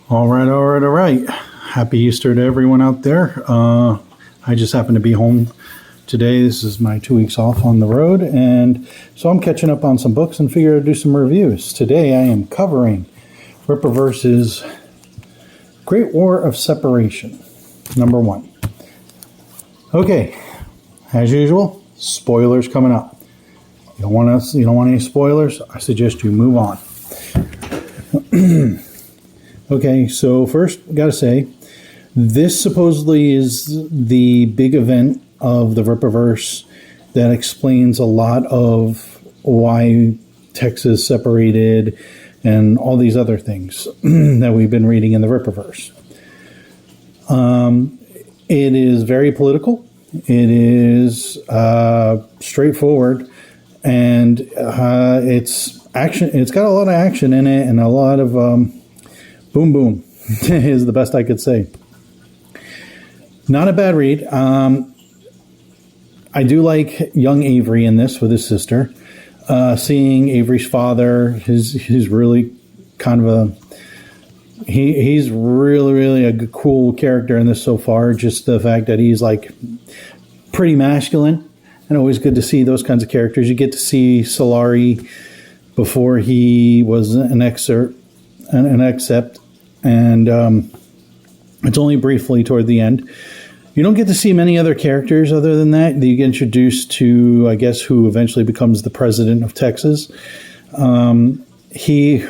All right, all right, all right. Happy Easter to everyone out there. I just happened to be home today. This is my 2 weeks off on the road, and so I'm catching up on some books and figured I'd do some reviews. Today I am covering Rippaverse's Great War of Separation, number 1. Okay, as usual, spoilers coming up. You don't want any spoilers? I suggest you move on. Okay, so first, gotta say, this supposedly is the big event of the Rippaverse that explains a lot of why Texas separated and all these other things that we've been reading in the Rippaverse. It is very political. It is straightforward, and it's action. It's got a lot of action in it and a lot of boom boom is the best I could say. Not a bad read. I do like young Avery in this with his sister. Seeing Avery's father, he's really kind of he's really a cool character in this so far. Just the fact that he's like pretty masculine, and always good to see those kinds of characters. You get to see Solari before he was an accept, and it's only briefly toward the end. You don't get to see many other characters other than that. You get introduced to, I guess, who eventually becomes the president of Texas. He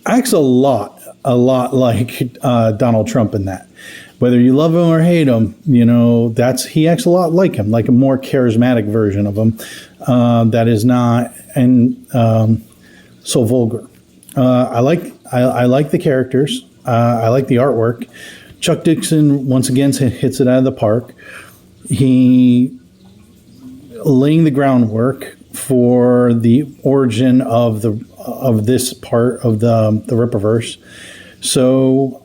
acts a lot like Donald Trump in that. Whether you love him or hate him, he acts a lot like him, like a more charismatic version of him that is not so vulgar. I like the characters. I like the artwork. Chuck Dixon once again hits it out of the park. He laying the groundwork for the origin of this part of the Rippaverse. So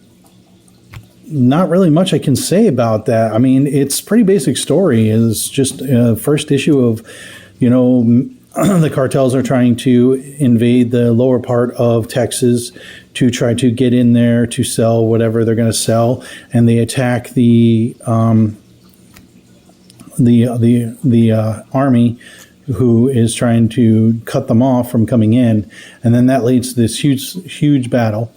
not really much I can say about that. I mean, it's pretty basic story. It's just first issue of, the cartels are trying to invade the lower part of Texas to try to get in there to sell whatever they're going to sell, and they attack the army, who is trying to cut them off from coming in, and then that leads to this huge battle.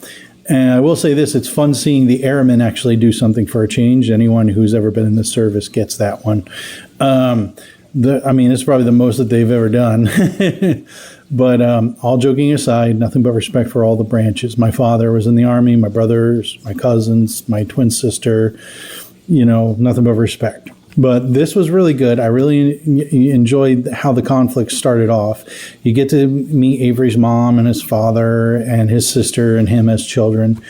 And I will say this: it's fun seeing the airmen actually do something for a change. Anyone who's ever been in the service gets that one. It's probably the most that they've ever done. But all joking aside, nothing but respect for all the branches. My father was in the Army, my brothers, my cousins, my twin sister, nothing but respect. But this was really good. I really enjoyed how the conflict started off. You get to meet Avery's mom and his father and his sister and him as children.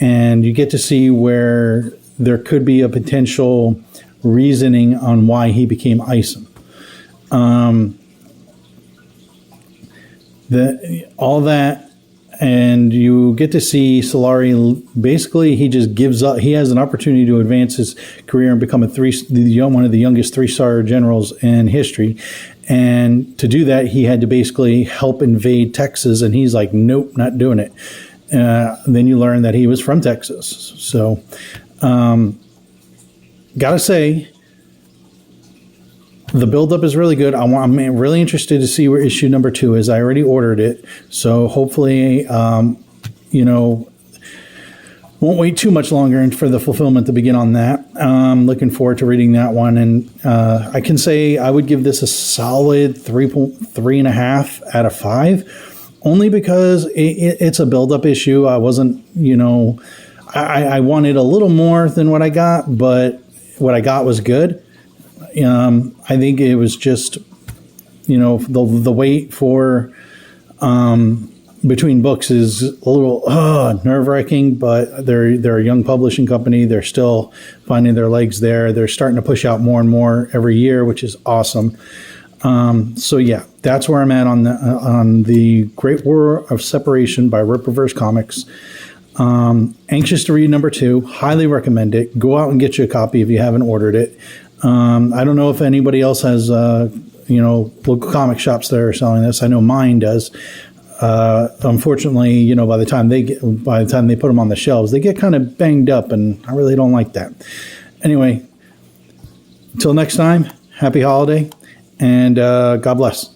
And you get to see where there could be a potential reasoning on why he became Isom. All that, and you get to see Solari. Basically, he just gives up. He has an opportunity to advance his career and become one of the youngest 3-star generals in history. And to do that, he had to basically help invade Texas. And he's like, nope, not doing it. Then you learn that he was from Texas. So, gotta say, the buildup is really good. I'm really interested to see where issue number 2 is. I already ordered it, so hopefully, won't wait too much longer for the fulfillment to begin on that. Looking forward to reading that one, and I can say I would give this a solid 3.5 out of 5, only because it's a buildup issue. I wasn't, I wanted a little more than what I got, but what I got was good. I think it was just, the wait for between books is a little nerve-wracking, but they're a young publishing company. They're still finding their legs there. They're starting to push out more and more every year, which is awesome. So yeah, that's where I'm at on the Great War of Separation by Rippaverse Comics. Anxious to read number 2. Highly recommend it. Go out and get you a copy if you haven't ordered it. I don't know if anybody else has, local comic shops that are selling this. I know mine does. Unfortunately, by the time they put them on the shelves, they get kind of banged up, and I really don't like that. Anyway, until next time, happy holiday, and God bless.